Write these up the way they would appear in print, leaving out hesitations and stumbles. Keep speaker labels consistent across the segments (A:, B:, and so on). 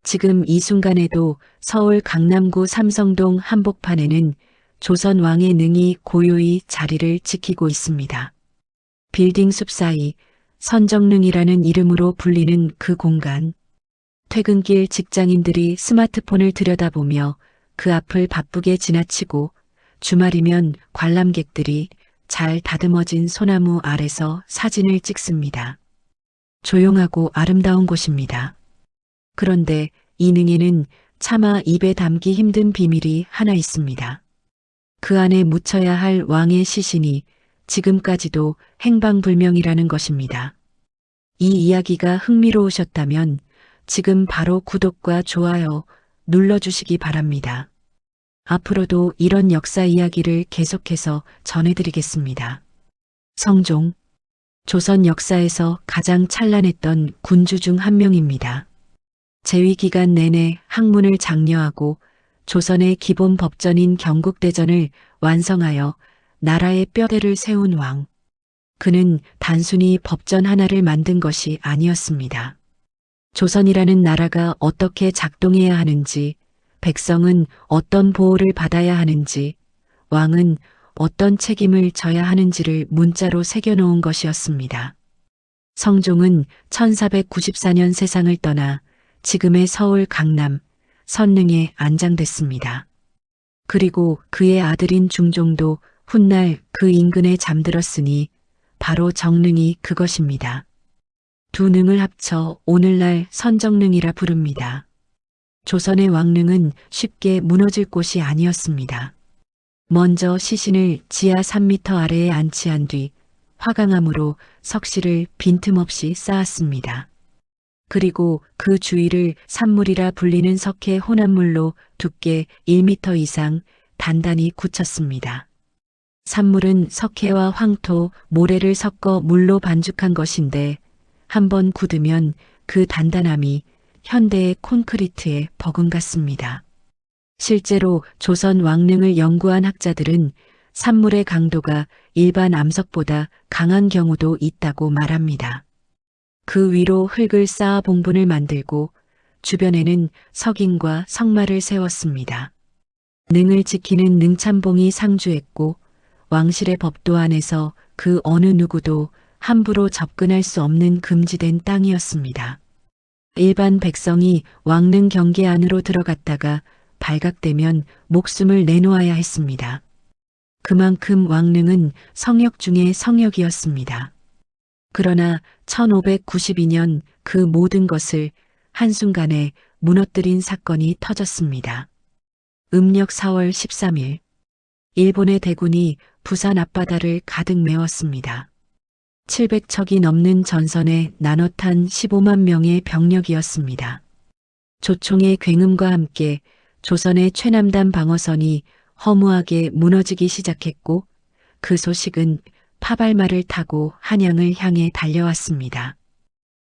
A: 지금 이 순간에도 서울 강남구 삼성동 한복판에는 조선 왕의 능이 고요히 자리를 지키고 있습니다. 빌딩 숲 사이 선정릉이라는 이름으로 불리는 그 공간. 퇴근길 직장인들이 스마트폰을 들여다보며 그 앞을 바쁘게 지나치고 주말이면 관람객들이 잘 다듬어진 소나무 아래서 사진을 찍습니다. 조용하고 아름다운 곳입니다. 그런데 이 능에는 차마 입에 담기 힘든 비밀이 하나 있습니다. 그 안에 묻혀야 할 왕의 시신이 지금까지도 행방불명이라는 것입니다. 이 이야기가 흥미로우셨다면 지금 바로 구독과 좋아요 눌러주시기 바랍니다. 앞으로도 이런 역사 이야기를 계속해서 전해드리겠습니다. 성종, 조선 역사에서 가장 찬란했던 군주 중 한 명입니다. 재위 기간 내내 학문을 장려하고 조선의 기본 법전인 경국대전을 완성하여 나라의 뼈대를 세운 왕. 그는 단순히 법전 하나를 만든 것이 아니었습니다. 조선이라는 나라가 어떻게 작동해야 하는지, 백성은 어떤 보호를 받아야 하는지, 왕은 어떤 책임을 져야 하는지를 문자로 새겨놓은 것이었습니다. 성종은 1494년 세상을 떠나 지금의 서울 강남 선릉에 안장됐습니다. 그리고 그의 아들인 중종도 훗날 그 인근에 잠들었으니 바로 정릉이 그것입니다. 두 능을 합쳐 오늘날 선정릉이라 부릅니다. 조선의 왕릉은 쉽게 무너질 곳이 아니었습니다. 먼저 시신을 지하 3m 아래에 안치한 뒤 화강암으로 석실을 빈틈없이 쌓았습니다. 그리고 그 주위를 산물이라 불리는 석회 혼합물로 두께 1m 이상 단단히 굳혔습니다. 산물은 석회와 황토, 모래를 섞어 물로 반죽한 것인데 한번 굳으면 그 단단함이 현대의 콘크리트에 버금갔습니다. 실제로 조선 왕릉을 연구한 학자들은 산물의 강도가 일반 암석보다 강한 경우도 있다고 말합니다. 그 위로 흙을 쌓아 봉분을 만들고 주변에는 석인과 석마를 세웠습니다. 능을 지키는 능참봉이 상주했고 왕실의 법도 안에서 그 어느 누구도 함부로 접근할 수 없는 금지된 땅이었습니다. 일반 백성이 왕릉 경계 안으로 들어갔다가 발각되면 목숨을 내놓아야 했습니다. 그만큼 왕릉은 성역 중의 성역이었습니다. 그러나 1592년 그 모든 것을 한순간에 무너뜨린 사건이 터졌습니다. 음력 4월 13일, 일본의 대군이 부산 앞바다를 가득 메웠습니다. 700척이 넘는 전선에 나눠 탄 15만 명의 병력이었습니다. 조총의 굉음과 함께 조선의 최남단 방어선이 허무하게 무너지기 시작했고 그 소식은 파발마를 타고 한양을 향해 달려왔습니다.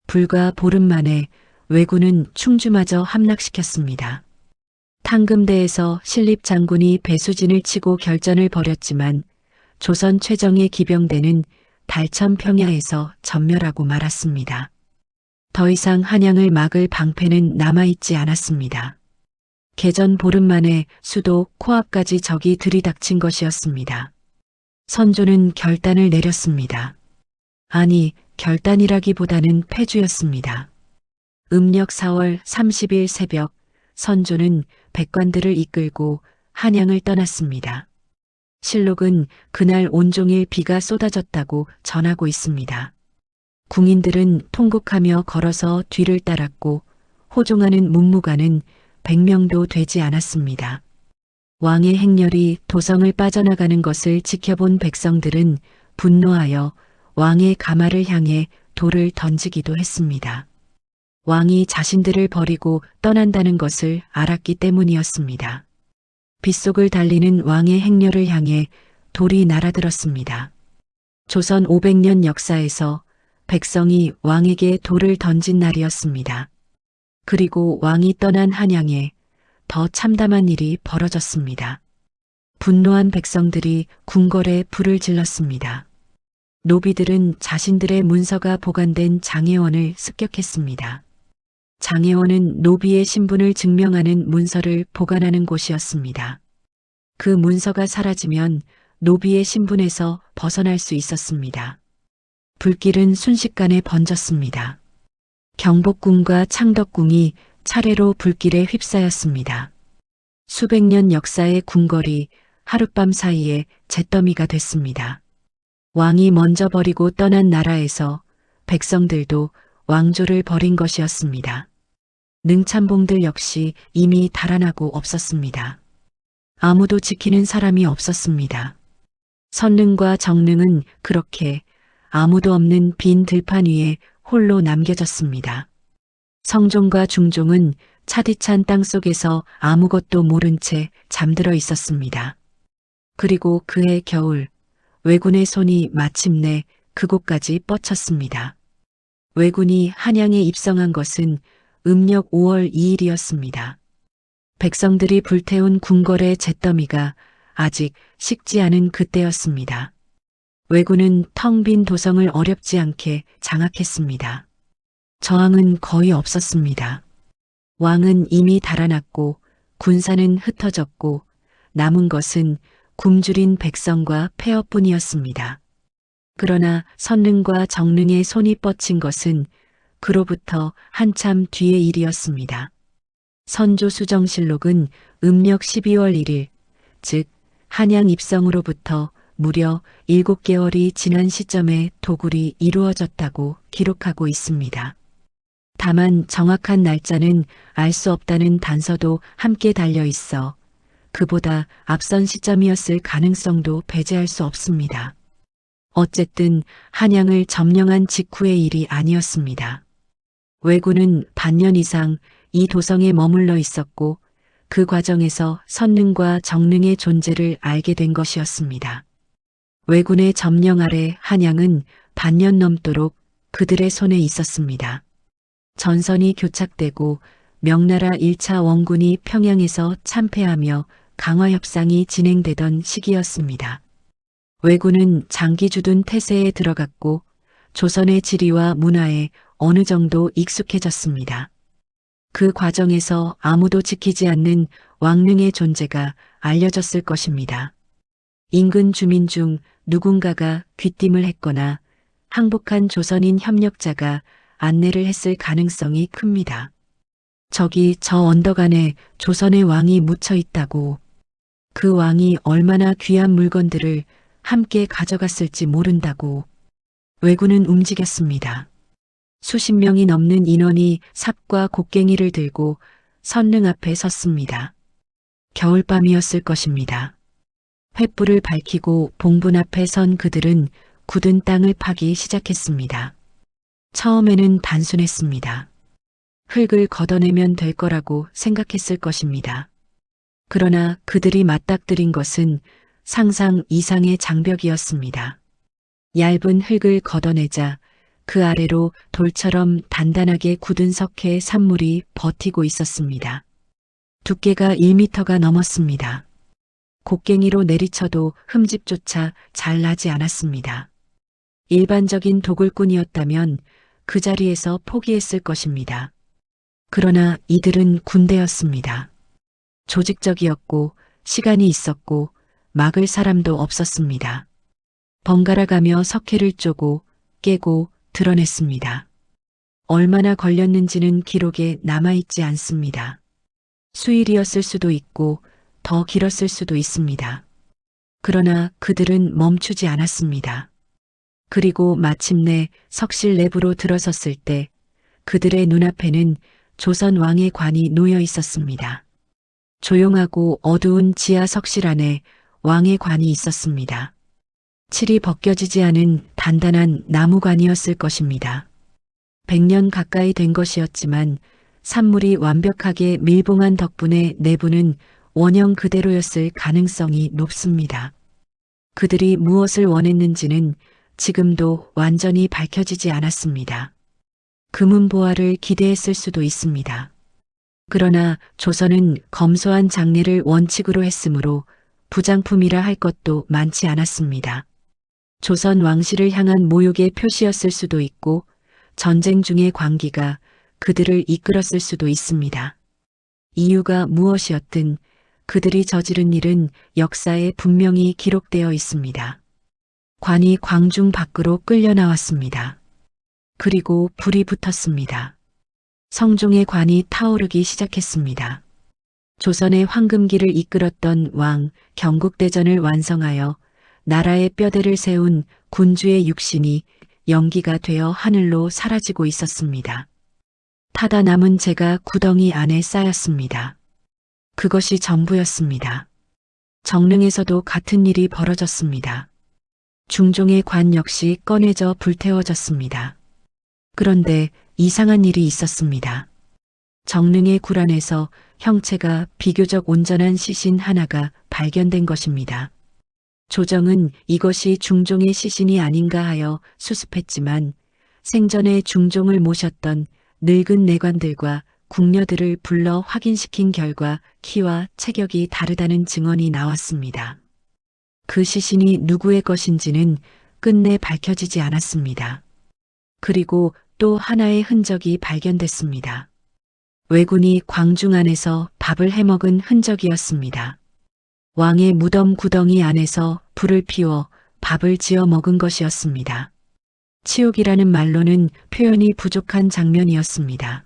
A: 불과 보름 만에 왜군은 충주마저 함락시켰습니다. 탕금대에서 신립 장군이 배수진을 치고 결전을 벌였지만 조선 최정예 기병대는 달천 평야에서 전멸하고 말았습니다. 더 이상 한양을 막을 방패는 남아있지 않았습니다. 개전 보름 만에 수도 코앞까지 적이 들이닥친 것이었습니다. 선조는 결단을 내렸습니다. 아니, 결단이라기보다는 패주였습니다. 음력 4월 30일 새벽 선조는 백관들을 이끌고 한양을 떠났습니다. 실록은 그날 온종일 비가 쏟아졌다고 전하고 있습니다. 궁인들은 통곡하며 걸어서 뒤를 따랐고 호종하는 문무관은 100명도 되지 않았습니다. 왕의 행렬이 도성을 빠져나가는 것을 지켜본 백성들은 분노하여 왕의 가마를 향해 돌을 던지기도 했습니다. 왕이 자신들을 버리고 떠난다는 것을 알았기 때문이었습니다. 빗속을 달리는 왕의 행렬을 향해 돌이 날아들었습니다. 조선 500년 역사에서 백성이 왕에게 돌을 던진 날이었습니다. 그리고 왕이 떠난 한양에 더 참담한 일이 벌어졌습니다. 분노한 백성들이 궁궐에 불을 질렀습니다. 노비들은 자신들의 문서가 보관된 장혜원을 습격했습니다. 장애원은 노비의 신분을 증명하는 문서를 보관하는 곳이었습니다. 그 문서가 사라지면 노비의 신분에서 벗어날 수 있었습니다. 불길은 순식간에 번졌습니다. 경복궁과 창덕궁이 차례로 불길에 휩싸였습니다. 수백 년 역사의 궁궐이 하룻밤 사이에 잿더미가 됐습니다. 왕이 먼저 버리고 떠난 나라에서 백성들도 왕조를 버린 것이었습니다. 능참봉들 역시 이미 달아나고 없었습니다. 아무도 지키는 사람이 없었습니다. 선능과 정능은 그렇게 아무도 없는 빈 들판 위에 홀로 남겨졌습니다. 성종과 중종은 차디찬 땅속에서 아무것도 모른 채 잠들어 있었습니다. 그리고 그해 겨울, 왜군의 손이 마침내 그곳까지 뻗쳤습니다. 왜군이 한양에 입성한 것은 음력 5월 2일이었습니다. 백성들이 불태운 궁궐의 잿더미가 아직 식지 않은 그때였습니다. 왜군은 텅 빈 도성을 어렵지 않게 장악했습니다. 저항은 거의 없었습니다. 왕은 이미 달아났고 군사는 흩어졌고 남은 것은 굶주린 백성과 폐허뿐이었습니다. 그러나 선능과 정능의 손이 뻗친 것은 그로부터 한참 뒤의 일이었습니다. 선조수정실록은 음력 12월 1일, 즉 한양 입성으로부터 무려 7개월이 지난 시점에 도굴이 이루어졌다고 기록하고 있습니다. 다만 정확한 날짜는 알 수 없다는 단서도 함께 달려 있어 그보다 앞선 시점이었을 가능성도 배제할 수 없습니다. 어쨌든 한양을 점령한 직후의 일이 아니었습니다. 왜군은 반년 이상 이 도성에 머물러 있었고 그 과정에서 선능과 정능의 존재를 알게 된 것이었습니다. 왜군의 점령 아래 한양은 반년 넘도록 그들의 손에 있었습니다. 전선이 교착되고 명나라 1차 원군이 평양에서 참패하며 강화 협상이 진행되던 시기였습니다. 왜군은 장기 주둔 태세에 들어갔고 조선의 지리와 문화에 어느 정도 익숙해졌습니다. 그 과정에서 아무도 지키지 않는 왕릉의 존재가 알려졌을 것입니다. 인근 주민 중 누군가가 귀띔을 했거나 항복한 조선인 협력자가 안내를 했을 가능성이 큽니다. 저기 저 언덕 안에 조선의 왕이 묻혀 있다고. 그 왕이 얼마나 귀한 물건들을 함께 가져갔을지 모른다고. 왜군은 움직였습니다. 수십 명이 넘는 인원이 삽과 곡괭이를 들고 선릉 앞에 섰습니다. 겨울밤이었을 것입니다. 횃불을 밝히고 봉분 앞에 선 그들은 굳은 땅을 파기 시작했습니다. 처음에는 단순했습니다. 흙을 걷어내면 될 거라고 생각했을 것입니다. 그러나 그들이 맞닥뜨린 것은 상상 이상의 장벽이었습니다. 얇은 흙을 걷어내자 그 아래로 돌처럼 단단하게 굳은 석회의 산물이 버티고 있었습니다. 두께가 1미터가 넘었습니다. 곡괭이로 내리쳐도 흠집조차 잘 나지 않았습니다. 일반적인 도굴꾼이었다면 그 자리에서 포기했을 것입니다. 그러나 이들은 군대였습니다. 조직적이었고 시간이 있었고 막을 사람도 없었습니다. 번갈아 가며 석회를 쪼고 깨고 드러냈습니다. 얼마나 걸렸는지는 기록에 남아있지 않습니다. 수일이었을 수도 있고 더 길었을 수도 있습니다. 그러나 그들은 멈추지 않았습니다. 그리고 마침내 석실 내부로 들어섰을 때 그들의 눈앞에는 조선 왕의 관이 놓여 있었습니다. 조용하고 어두운 지하 석실 안에 왕의 관이 있었습니다. 칠이 벗겨지지 않은 단단한 나무관이었을 것입니다. 100년 가까이 된 것이었지만 산물이 완벽하게 밀봉한 덕분에 내부는 원형 그대로였을 가능성이 높습니다. 그들이 무엇을 원했는지는 지금도 완전히 밝혀지지 않았습니다. 금은보화를 기대했을 수도 있습니다. 그러나 조선은 검소한 장례를 원칙으로 했으므로 부장품이라 할 것도 많지 않았습니다. 조선 왕실을 향한 모욕의 표시였을 수도 있고 전쟁 중의 광기가 그들을 이끌었을 수도 있습니다. 이유가 무엇이었든 그들이 저지른 일은 역사에 분명히 기록되어 있습니다. 관이 광중 밖으로 끌려 나왔습니다. 그리고 불이 붙었습니다. 성종의 관이 타오르기 시작했습니다. 조선의 황금기를 이끌었던 왕 경국대전을 완성하여 나라의 뼈대를 세운 군주의 육신이 연기가 되어 하늘로 사라지고 있었습니다. 타다 남은 재가 구덩이 안에 쌓였습니다. 그것이 전부였습니다. 정릉에서도 같은 일이 벌어졌습니다. 중종의 관 역시 꺼내져 불태워졌습니다. 그런데 이상한 일이 있었습니다. 정릉의 굴 안에서 형체가 비교적 온전한 시신 하나가 발견된 것입니다. 조정은 이것이 중종의 시신이 아닌가 하여 수습했지만 생전에 중종을 모셨던 늙은 내관들과 궁녀들을 불러 확인시킨 결과 키와 체격이 다르다는 증언이 나왔습니다. 그 시신이 누구의 것인지는 끝내 밝혀지지 않았습니다. 그리고 또 하나의 흔적이 발견됐습니다. 왜군이 광중 안에서 밥을 해먹은 흔적이었습니다. 왕의 무덤 구덩이 안에서 불을 피워 밥을 지어 먹은 것이었습니다. 치욕이라는 말로는 표현이 부족한 장면이었습니다.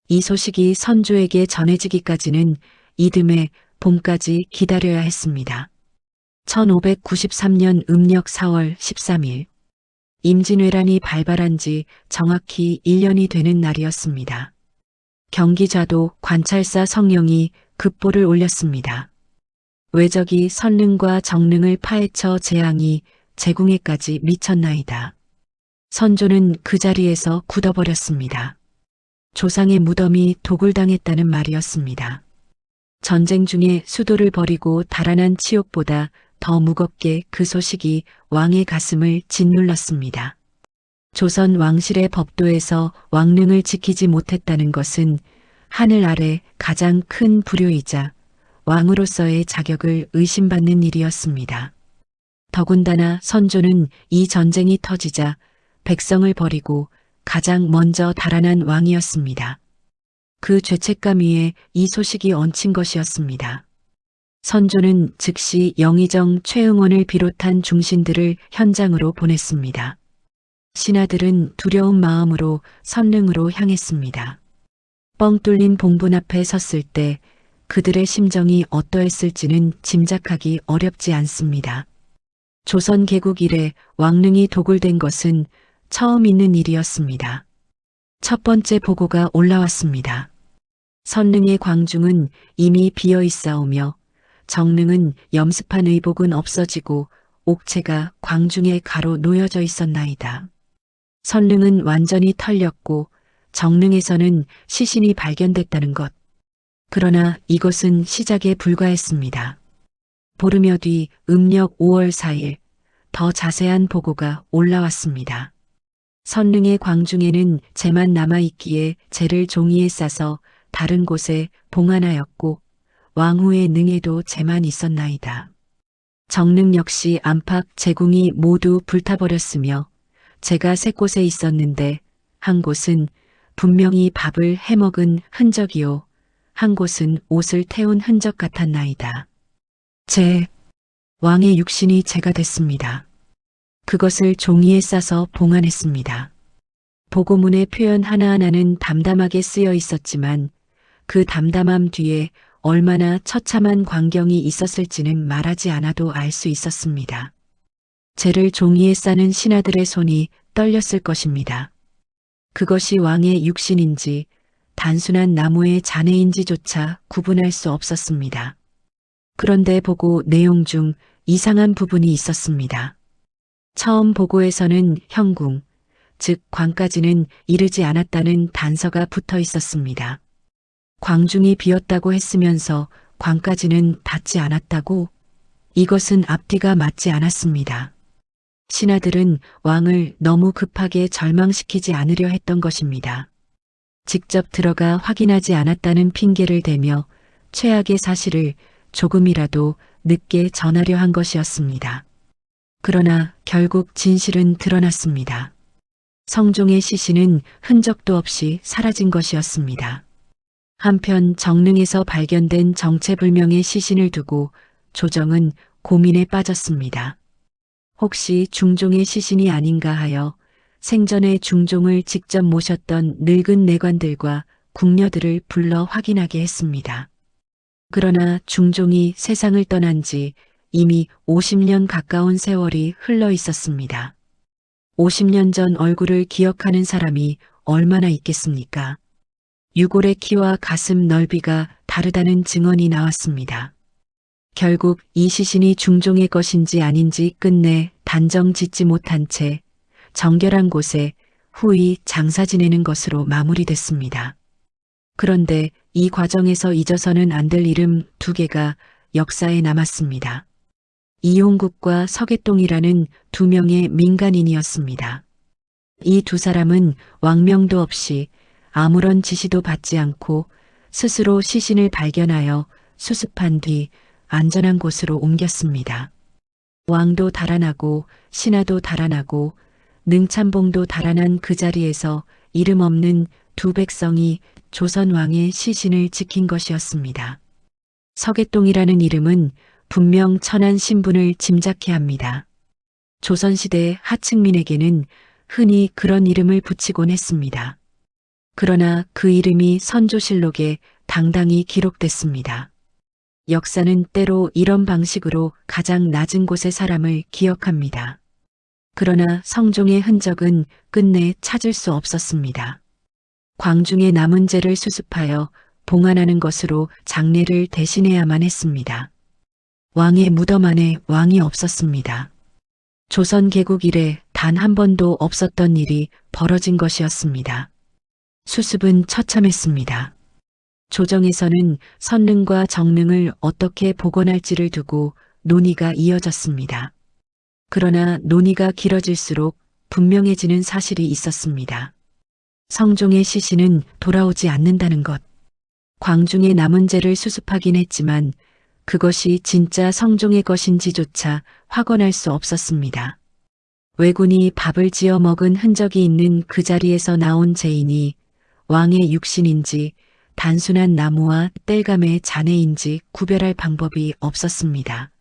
A: 이 소식이 선조에게 전해지기까지는 이듬해 봄까지 기다려야 했습니다. 1593년 음력 4월 13일 임진왜란이 발발한 지 정확히 1년이 되는 날이었습니다. 경기좌도 관찰사 성령이 급보를 올렸습니다. 왜적이 선릉과 정릉을 파헤쳐 재앙이 제궁에까지 미쳤나이다. 선조는 그 자리에서 굳어버렸습니다. 조상의 무덤이 도굴당했다는 말이었습니다. 전쟁 중에 수도를 버리고 달아난 치욕보다 더 무겁게 그 소식이 왕의 가슴을 짓눌렀습니다. 조선 왕실의 법도에서 왕릉을 지키지 못했다는 것은 하늘 아래 가장 큰 불효이자 왕으로서의 자격을 의심받는 일이었습니다. 더군다나 선조는 이 전쟁이 터지자 백성을 버리고 가장 먼저 달아난 왕이었습니다. 그 죄책감 위에 이 소식이 얹힌 것이었습니다. 선조는 즉시 영의정 최응원을 비롯한 중신들을 현장으로 보냈습니다. 신하들은 두려운 마음으로 선릉으로 향했습니다. 뻥 뚫린 봉분 앞에 섰을 때 그들의 심정이 어떠했을지는 짐작하기 어렵지 않습니다. 조선 개국 이래 왕릉이 도굴된 것은 처음 있는 일이었습니다. 첫 번째 보고가 올라왔습니다. 선릉의 광중은 이미 비어 있사오며 정릉은 염습한 의복은 없어지고 옥체가 광중에 가로 놓여져 있었나이다. 선릉은 완전히 털렸고 정릉에서는 시신이 발견됐다는 것. 그러나 이것은 시작에 불과했습니다. 보름여 뒤 음력 5월 4일 더 자세한 보고가 올라왔습니다. 선릉의 광중에는 재만 남아있기에 재를 종이에 싸서 다른 곳에 봉안하였고 왕후의 능에도 재만 있었나이다. 정릉 역시 안팎 제궁이 모두 불타버렸으며 재가 세 곳에 있었는데 한 곳은 분명히 밥을 해먹은 흔적이요 한 곳은 옷을 태운 흔적 같았나이다. 왕의 육신이 재가 됐습니다. 그것을 종이에 싸서 봉안했습니다. 보고문의 표현 하나하나는 담담하게 쓰여 있었지만 그 담담함 뒤에 얼마나 처참한 광경이 있었을지는 말하지 않아도 알 수 있었습니다. 재를 종이에 싸는 신하들의 손이 떨렸을 것입니다. 그것이 왕의 육신인지 단순한 나무의 잔해인지조차 구분할 수 없었습니다. 그런데 보고 내용 중 이상한 부분이 있었습니다. 처음 보고에서는 형궁, 즉 관까지는 이르지 않았다는 단서가 붙어 있었습니다. 광중이 비었다고 했으면서 관까지는 닿지 않았다고? 이것은 앞뒤가 맞지 않았습니다. 신하들은 왕을 너무 급하게 절망시키지 않으려 했던 것입니다. 직접 들어가 확인하지 않았다는 핑계를 대며 최악의 사실을 조금이라도 늦게 전하려 한 것이었습니다. 그러나 결국 진실은 드러났습니다. 성종의 시신은 흔적도 없이 사라진 것이었습니다. 한편 정릉에서 발견된 정체불명의 시신을 두고 조정은 고민에 빠졌습니다. 혹시 중종의 시신이 아닌가 하여 생전에 중종을 직접 모셨던 늙은 내관들과 궁녀들을 불러 확인하게 했습니다. 그러나 중종이 세상을 떠난 지 이미 50년 가까운 세월이 흘러 있었습니다. 50년 전 얼굴을 기억하는 사람이 얼마나 있겠습니까? 유골의 키와 가슴 넓이가 다르다는 증언이 나왔습니다. 결국 이 시신이 중종의 것인지 아닌지 끝내 단정 짓지 못한 채 정결한 곳에 후이 장사 지내는 것으로 마무리됐습니다. 그런데 이 과정에서 잊어서는 안 될 이름 두 개가 역사에 남았습니다. 이용국과 서계동이라는 두 명의 민간인이었습니다. 이 두 사람은 왕명도 없이 아무런 지시도 받지 않고 스스로 시신을 발견하여 수습한 뒤 안전한 곳으로 옮겼습니다. 왕도 달아나고 신하도 달아나고 능참봉도 달아난 그 자리에서 이름 없는 두 백성이 조선 왕의 시신을 지킨 것이었습니다. 서계동이라는 이름은 분명 천한 신분을 짐작케 합니다. 조선시대 하층민에게는 흔히 그런 이름을 붙이곤 했습니다. 그러나 그 이름이 선조실록에 당당히 기록됐습니다. 역사는 때로 이런 방식으로 가장 낮은 곳의 사람을 기억합니다. 그러나 성종의 흔적은 끝내 찾을 수 없었습니다. 광중의 남은 죄를 수습하여 봉안하는 것으로 장례를 대신해야만 했습니다. 왕의 무덤 안에 왕이 없었습니다. 조선 개국 이래 단 한 번도 없었던 일이 벌어진 것이었습니다. 수습은 처참했습니다. 조정에서는 선릉과 정릉을 어떻게 복원할지를 두고 논의가 이어졌습니다. 그러나 논의가 길어질수록 분명해지는 사실이 있었습니다. 성종의 시신은 돌아오지 않는다는 것. 광중의 남은 죄를 수습하긴 했지만 그것이 진짜 성종의 것인지조차 확언할 수 없었습니다. 왜군이 밥을 지어 먹은 흔적이 있는 그 자리에서 나온 죄인이 왕의 육신인지 단순한 나무와 땔감의 잔해인지 구별할 방법이 없었습니다.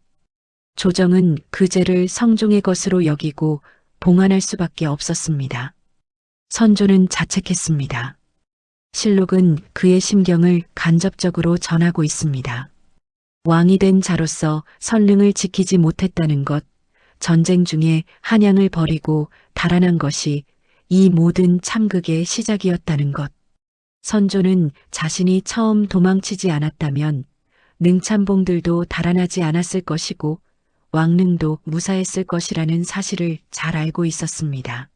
A: 조정은 그 죄를 성종의 것으로 여기고 봉안할 수밖에 없었습니다. 선조는 자책했습니다. 실록은 그의 심경을 간접적으로 전하고 있습니다. 왕이 된 자로서 선릉을 지키지 못했다는 것, 전쟁 중에 한양을 버리고 달아난 것이 이 모든 참극의 시작이었다는 것. 선조는 자신이 처음 도망치지 않았다면 능참봉들도 달아나지 않았을 것이고 왕릉도 무사했을 것이라는 사실을 잘 알고 있었습니다.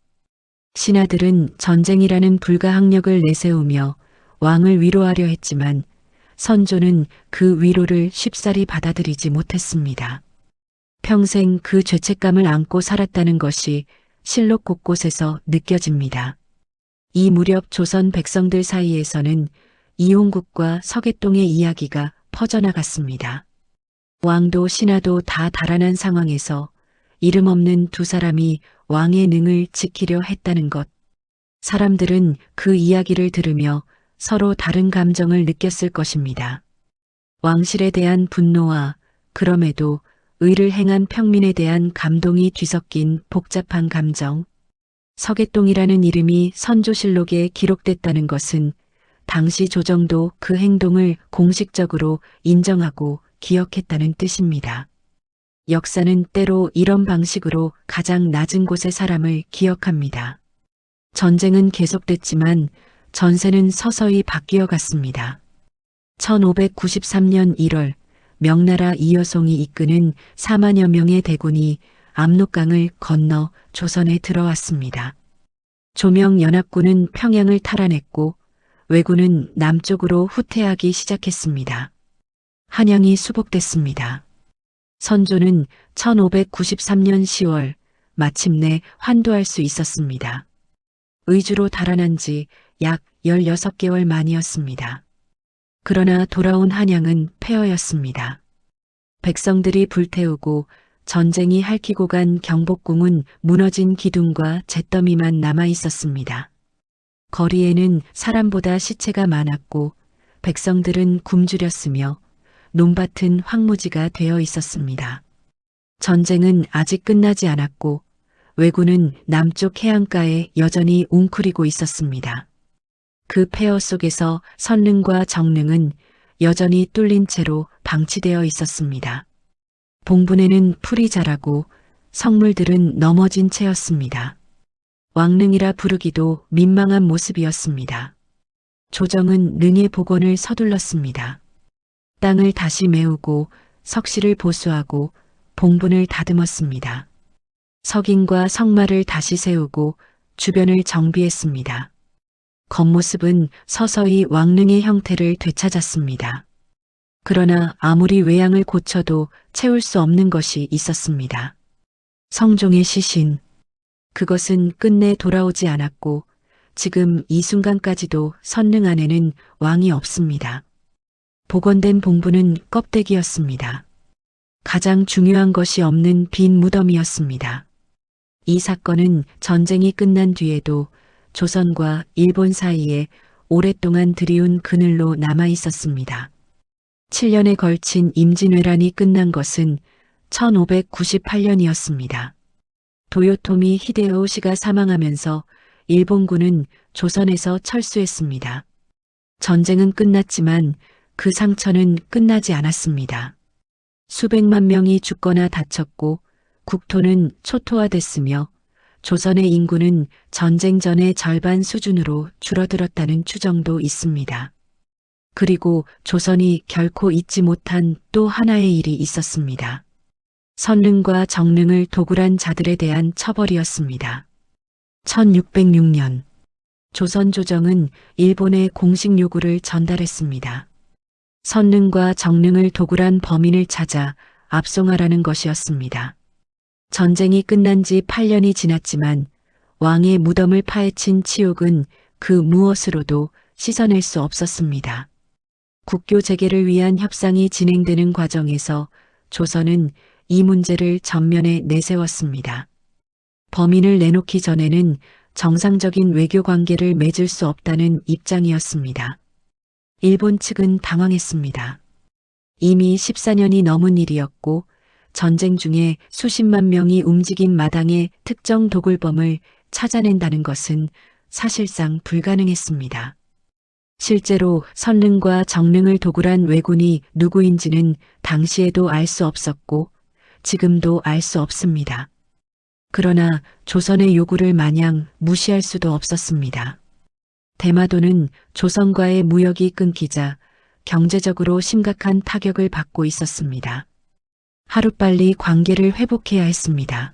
A: 신하들은 전쟁이라는 불가항력을 내세우며 왕을 위로하려 했지만 선조는 그 위로를 쉽사리 받아들이지 못했습니다. 평생 그 죄책감을 안고 살았다는 것이 실록 곳곳에서 느껴집니다. 이 무렵 조선 백성들 사이에서는 이용국과 서계동의 이야기가 퍼져나갔습니다. 왕도 신하도 다 달아난 상황에서 이름 없는 두 사람이 왕의 능을 지키려 했다는 것. 사람들은 그 이야기를 들으며 서로 다른 감정을 느꼈을 것입니다. 왕실에 대한 분노와 그럼에도 의를 행한 평민에 대한 감동이 뒤섞인 복잡한 감정. 서계동이라는 이름이 선조실록에 기록됐다는 것은 당시 조정도 그 행동을 공식적으로 인정하고 기억했다는 뜻입니다. 역사는 때로 이런 방식으로 가장 낮은 곳의 사람을 기억합니다. 전쟁은 계속됐지만 전세는 서서히 바뀌어 갔습니다. 1593년 1월 명나라 이여송이 이끄는 4만여 명의 대군이 압록강을 건너 조선에 들어왔습니다. 조명연합군은 평양을 탈환했고 왜군은 남쪽으로 후퇴하기 시작했습니다. 한양이 수복됐습니다. 선조는 1593년 10월 마침내 환도할 수 있었습니다. 의주로 달아난 지 약 16개월 만이었습니다. 그러나 돌아온 한양은 폐허였습니다. 백성들이 불태우고 전쟁이 핥히고 간 경복궁은 무너진 기둥과 잿더미만 남아 있었습니다. 거리에는 사람보다 시체가 많았고 백성들은 굶주렸으며 논밭은 황무지가 되어 있었습니다. 전쟁은 아직 끝나지 않았고 왜군은 남쪽 해안가에 여전히 웅크리고 있었습니다. 그 폐허 속에서 선릉과 정릉은 여전히 뚫린 채로 방치되어 있었습니다. 봉분에는 풀이 자라고 성물들은 넘어진 채였습니다. 왕릉이라 부르기도 민망한 모습이었습니다. 조정은 능의 복원을 서둘렀습니다. 땅을 다시 메우고 석실을 보수하고 봉분을 다듬었습니다. 석인과 석마를 다시 세우고 주변을 정비했습니다. 겉모습은 서서히 왕릉의 형태를 되찾았습니다. 그러나 아무리 외양을 고쳐도 채울 수 없는 것이 있었습니다. 성종의 시신. 그것은 끝내 돌아오지 않았고 지금 이 순간까지도 선릉 안에는 왕이 없습니다. 복원된 봉분은 껍데기였습니다. 가장 중요한 것이 없는 빈 무덤이었습니다. 이 사건은 전쟁이 끝난 뒤에도 조선과 일본 사이에 오랫동안 들이운 그늘로 남아 있었습니다. 7년에 걸친 임진왜란이 끝난 것은 1598년이었습니다. 도요토미 히데요시가 사망하면서 일본군은 조선에서 철수했습니다. 전쟁은 끝났지만 그 상처는 끝나지 않았습니다. 수백만 명이 죽거나 다쳤고 국토는 초토화됐으며 조선의 인구는 전쟁 전의 절반 수준으로 줄어들었다는 추정도 있습니다. 그리고 조선이 결코 잊지 못한 또 하나의 일이 있었습니다. 선릉과 정릉을 도굴한 자들에 대한 처벌이었습니다. 1606년 조선 조정은 일본에 공식 요구를 전달했습니다. 선릉과 정릉을 도굴한 범인을 찾아 압송하라는 것이었습니다. 전쟁이 끝난 지 8년이 지났지만 왕의 무덤을 파헤친 치욕은 그 무엇으로도 씻어낼 수 없었습니다. 국교 재개를 위한 협상이 진행되는 과정에서 조선은 이 문제를 전면에 내세웠습니다. 범인을 내놓기 전에는 정상적인 외교 관계를 맺을 수 없다는 입장이었습니다. 일본 측은 당황했습니다. 이미 14년이 넘은 일이었고 전쟁 중에 수십만 명이 움직인 마당의 특정 도굴범을 찾아낸다는 것은 사실상 불가능했습니다. 실제로 선릉과 정릉을 도굴한 왜군이 누구인지는 당시에도 알 수 없었고 지금도 알 수 없습니다. 그러나 조선의 요구를 마냥 무시할 수도 없었습니다. 대마도는 조선과의 무역이 끊기자 경제적으로 심각한 타격을 받고 있었습니다. 하루빨리 관계를 회복해야 했습니다.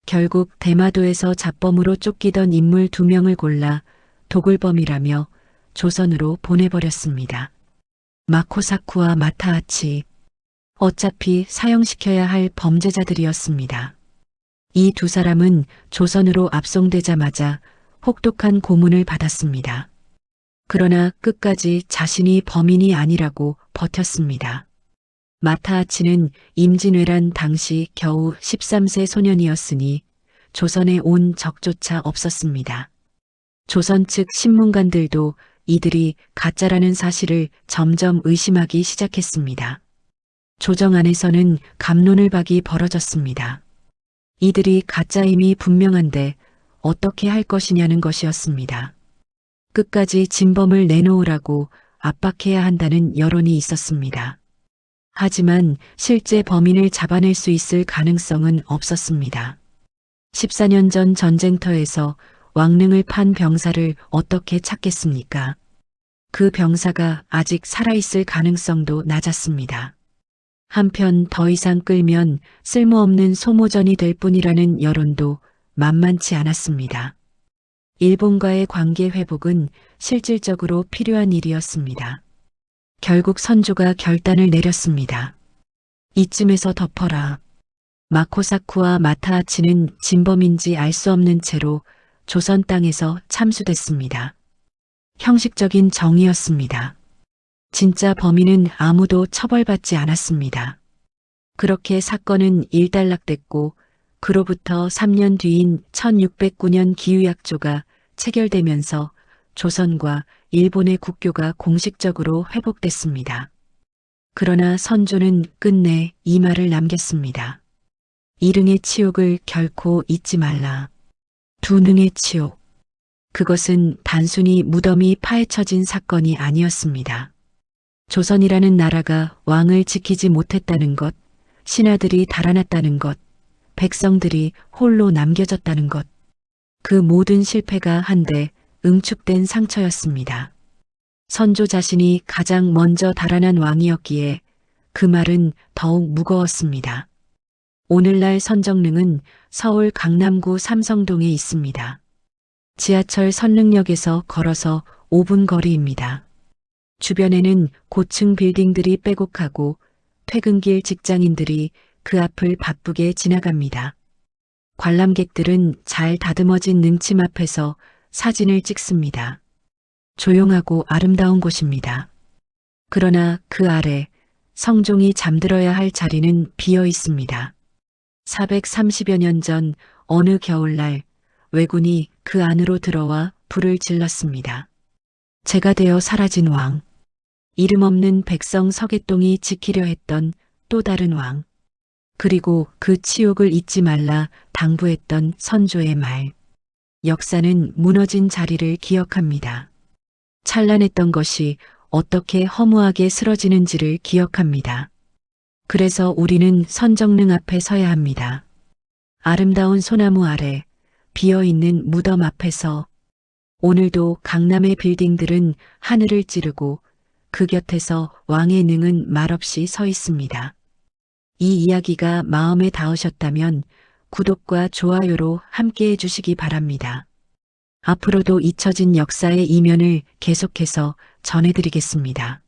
A: 결국 대마도에서 잡범으로 쫓기던 인물 2명을 골라 도굴범이라며 조선으로 보내버렸습니다. 마코사쿠와 마타하치. 어차피 사형시켜야 할 범죄자들이었습니다. 이 두 사람은 조선으로 압송되자마자 혹독한 고문을 받았습니다. 그러나 끝까지 자신이 범인이 아니라고 버텼습니다. 마타하치는 임진왜란 당시 겨우 13세 소년이었으니 조선에 온 적조차 없었습니다. 조선 측 신문관들도 이들이 가짜라는 사실을 점점 의심하기 시작했습니다. 조정 안에서는 갑론을박이 벌어졌습니다. 이들이 가짜임이 분명한데 어떻게 할 것이냐는 것이었습니다. 끝까지 진범을 내놓으라고 압박해야 한다는 여론이 있었습니다. 하지만 실제 범인을 잡아낼 수 있을 가능성은 없었습니다. 14년 전 전쟁터에서 왕릉을 판 병사를 어떻게 찾겠습니까? 그 병사가 아직 살아있을 가능성도 낮았습니다. 한편 더 이상 끌면 쓸모없는 소모전이 될 뿐이라는 여론도 만만치 않았습니다. 일본과의 관계 회복은 실질적으로 필요한 일이었습니다. 결국 선조가 결단을 내렸습니다. 이쯤에서 덮어라. 마코사쿠와 마타하치는 진범인지 알 수 없는 채로 조선 땅에서 참수됐습니다. 형식적인 정의였습니다. 진짜 범인은 아무도 처벌받지 않았습니다. 그렇게 사건은 일단락됐고 그로부터 3년 뒤인 1609년 기후약조가 체결되면서 조선과 일본의 국교가 공식적으로 회복됐습니다. 그러나 선조는 끝내 이 말을 남겼습니다. 이릉의 치욕을 결코 잊지 말라. 두 능의 치욕. 그것은 단순히 무덤이 파헤쳐진 사건이 아니었습니다. 조선이라는 나라가 왕을 지키지 못했다는 것, 신하들이 달아났다는 것, 백성들이 홀로 남겨졌다는 것. 그 모든 실패가 한데 응축된 상처였습니다. 선조 자신이 가장 먼저 달아난 왕이었기에 그 말은 더욱 무거웠습니다. 오늘날 선정릉은 서울 강남구 삼성동에 있습니다. 지하철 선릉역에서 걸어서 5분 거리입니다. 주변에는 고층 빌딩들이 빼곡하고 퇴근길 직장인들이 그 앞을 바쁘게 지나갑니다. 관람객들은 잘 다듬어진 능침 앞에서 사진을 찍습니다. 조용하고 아름다운 곳입니다. 그러나 그 아래 성종이 잠들어야 할 자리는 비어 있습니다. 430여 년 전 어느 겨울날 왜군이 그 안으로 들어와 불을 질렀습니다. 제가 되어 사라진 왕. 이름 없는 백성 서개똥이 지키려 했던 또 다른 왕. 그리고 그 치욕을 잊지 말라 당부했던 선조의 말. 역사는 무너진 자리를 기억합니다. 찬란했던 것이 어떻게 허무하게 쓰러지는지를 기억합니다. 그래서 우리는 선정릉 앞에 서야 합니다. 아름다운 소나무 아래, 비어있는 무덤 앞에서 오늘도 강남의 빌딩들은 하늘을 찌르고 그 곁에서 왕의 능은 말없이 서 있습니다. 이 이야기가 마음에 닿으셨다면 구독과 좋아요로 함께 해주시기 바랍니다. 앞으로도 잊혀진 역사의 이면을 계속해서 전해드리겠습니다.